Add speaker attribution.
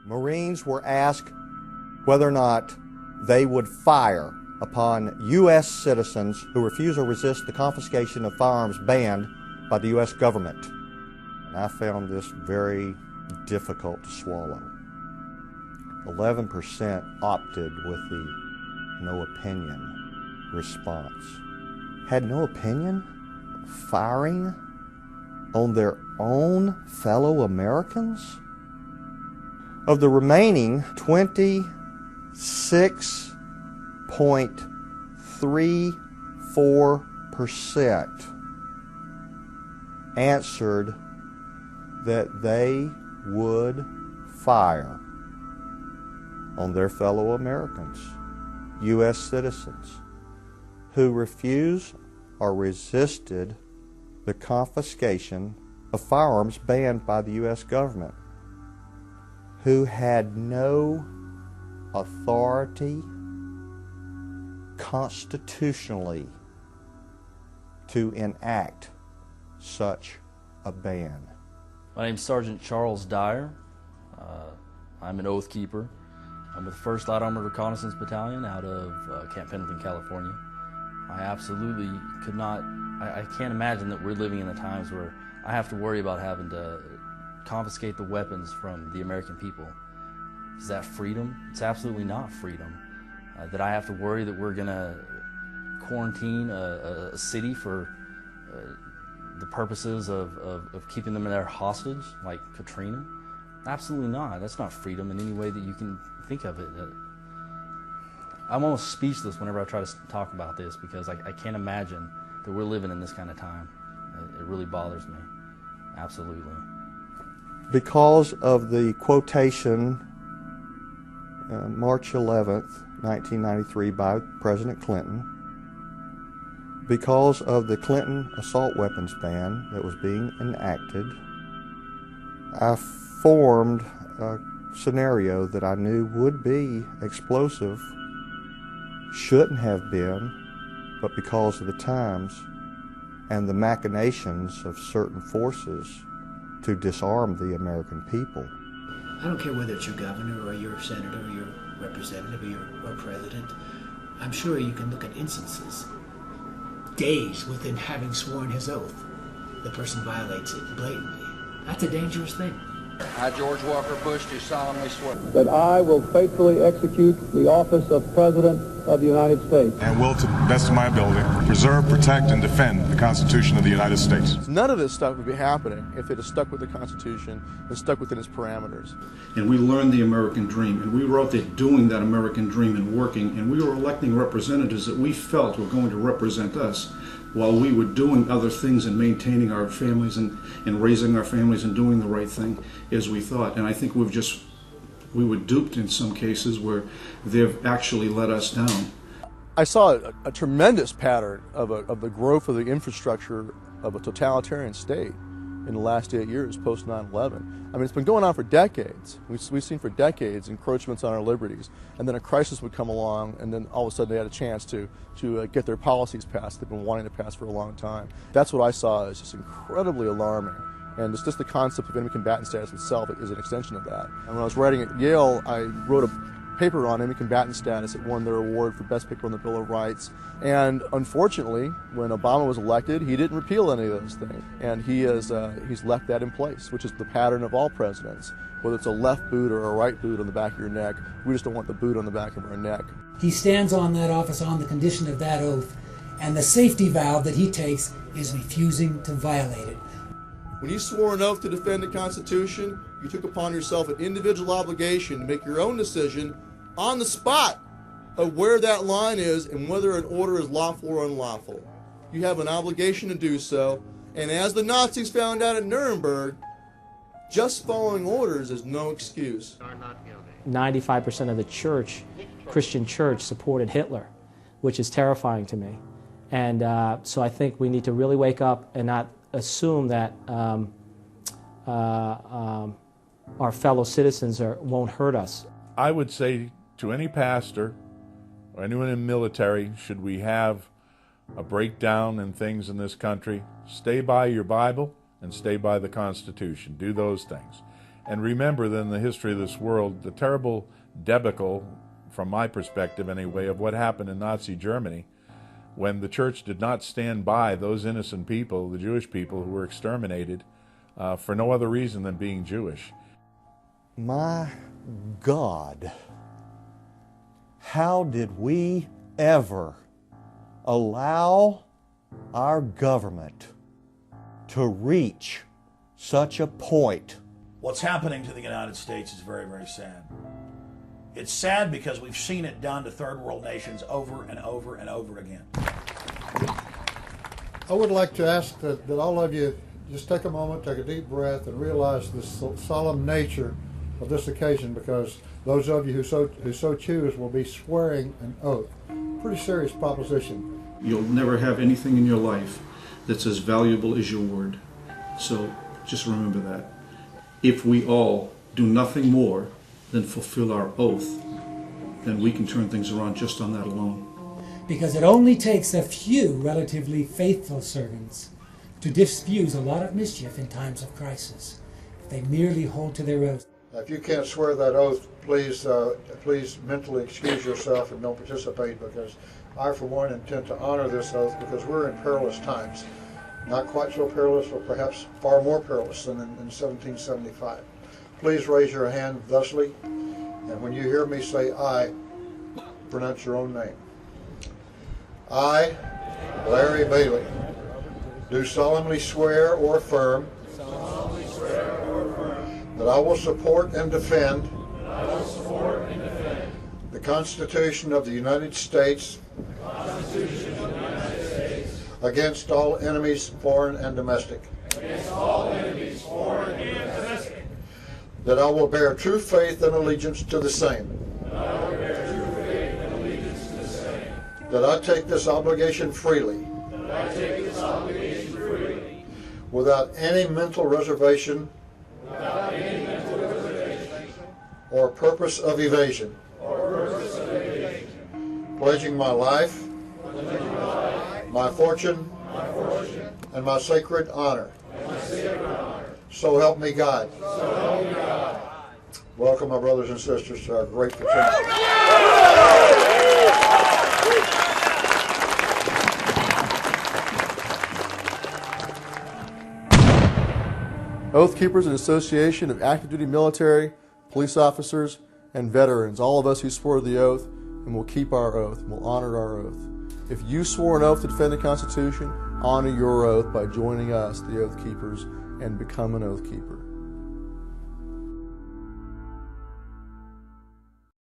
Speaker 1: Marines were asked whether or not they would fire upon U.S. citizens who refuse or resist the confiscation of firearms banned by the U.S. government. And I found this very difficult to swallow. 11% opted with the no opinion response. Had no opinion? Firing on their own fellow Americans? Of the remaining 26.34% answered that they would fire on their fellow Americans, U.S. citizens, who refused or resisted the confiscation of firearms banned by the U.S. government, who had no authority constitutionally to enact such a ban.
Speaker 2: My name is Sergeant Charles Dyer. I'm an oath keeper. I'm with the 1st Light Armored Reconnaissance Battalion out of Camp Pendleton, California. I absolutely could not, I can't imagine that we're living in the times where I have to worry about having to confiscate the weapons from the American people. Is that freedom? It's absolutely not freedom. That I have to worry that we're going to quarantine a city for the purposes of keeping them there hostage, like Katrina? Absolutely not. That's not freedom in any way that you can think of it. I'm almost speechless whenever I try to talk about this because I can't imagine that we're living in this kind of time. It really bothers me. Absolutely.
Speaker 1: Because of the quotation March 11th, 1993 by President Clinton, because of the Clinton assault weapons ban that was being enacted, I formed a scenario that I knew would be explosive, shouldn't have been, but because of the times and the machinations of certain forces to disarm the American people.
Speaker 3: I don't care whether it's your governor or your senator or your representative or your president. I'm sure you can look at instances, days within having sworn his oath, the person violates it blatantly. That's a dangerous thing.
Speaker 4: I, George Walker Bush, do solemnly swear
Speaker 5: that I will faithfully execute the office of President of the United States.
Speaker 6: And will, to the best of my ability, preserve, protect, and defend the Constitution of the United States.
Speaker 7: None of this stuff would be happening if it had stuck with the Constitution and stuck within its parameters.
Speaker 8: And we learned the American dream, and we were out there doing that American dream and working, and we were electing representatives that we felt were going to represent us while we were doing other things and maintaining our families and raising our families and doing the right thing as we thought. And I think we were duped in some cases where they've actually let us down.
Speaker 7: I saw a tremendous pattern of the growth of the infrastructure of a totalitarian state in the last 8 years post 9/11. I mean, it's been going on for decades. We've seen for decades encroachments on our liberties, and then a crisis would come along, and then all of a sudden they had a chance to get their policies passed they've been wanting to pass for a long time. That's what I saw as just incredibly alarming. And it's just the concept of enemy combatant status itself is an extension of that. And when I was writing at Yale, I wrote a paper on enemy combatant status. It won their award for best paper on the Bill of Rights. And unfortunately, when Obama was elected, he didn't repeal any of those things. And he's left that in place, which is the pattern of all presidents. Whether it's a left boot or a right boot on the back of your neck, we just don't want the boot on the back of our neck.
Speaker 9: He stands on that office on the condition of that oath, and the safety valve that he takes is refusing to violate it.
Speaker 7: When you swore an oath to defend the Constitution, you took upon yourself an individual obligation to make your own decision on the spot of where that line is and whether an order is lawful or unlawful. You have an obligation to do so, and as the Nazis found out at Nuremberg, just following orders is no excuse.
Speaker 10: 95% of the church, Christian church, supported Hitler, which is terrifying to me. And so I think we need to really wake up and not assume that our fellow citizens won't hurt us.
Speaker 11: I would say to any pastor or anyone in the military, should we have a breakdown in things in this country, stay by your Bible and stay by the Constitution. Do those things. And remember that in the history of this world, the terrible debacle, from my perspective anyway, of what happened in Nazi Germany, when the church did not stand by those innocent people, the Jewish people who were exterminated for no other reason than being Jewish.
Speaker 1: My God, how did we ever allow our government to reach such a point?
Speaker 12: What's happening to the United States is very, very sad. It's sad because we've seen it done to third world nations over and over and over again.
Speaker 13: I would like to ask that all of you just take a moment, take a deep breath, and realize the solemn nature of this occasion, because those of you who so choose will be swearing an oath. Pretty serious proposition.
Speaker 8: You'll never have anything in your life that's as valuable as your word. So just remember that. If we all do nothing more than fulfill our oath, then we can turn things around just on that alone.
Speaker 9: Because it only takes a few relatively faithful servants to diffuse a lot of mischief in times of crisis, if they merely hold to their oath.
Speaker 13: If you can't swear that oath, please mentally excuse yourself and don't participate, because I, for one, intend to honor this oath, because we're in perilous times. Not quite so perilous, or perhaps far more perilous than in 1775. Please raise your hand thusly, and when you hear me say "I," pronounce your own name. I, Larry Bailey, do solemnly swear or affirm that I will support and defend the Constitution of the United States against all enemies, foreign and domestic. That I will bear true faith and allegiance to the same. That I take this obligation freely. Without any mental reservation or purpose of evasion. Pledging my life, my fortune, and my sacred honor. So help me God. Welcome, my brothers and sisters, to our great fraternity.
Speaker 7: Oath Keepers, an association of active duty military, police officers, and veterans, all of us who swore the oath, and will keep our oath, and will honor our oath. If you swore an oath to defend the Constitution, honor your oath by joining us, the Oath Keepers, and become an Oath Keeper.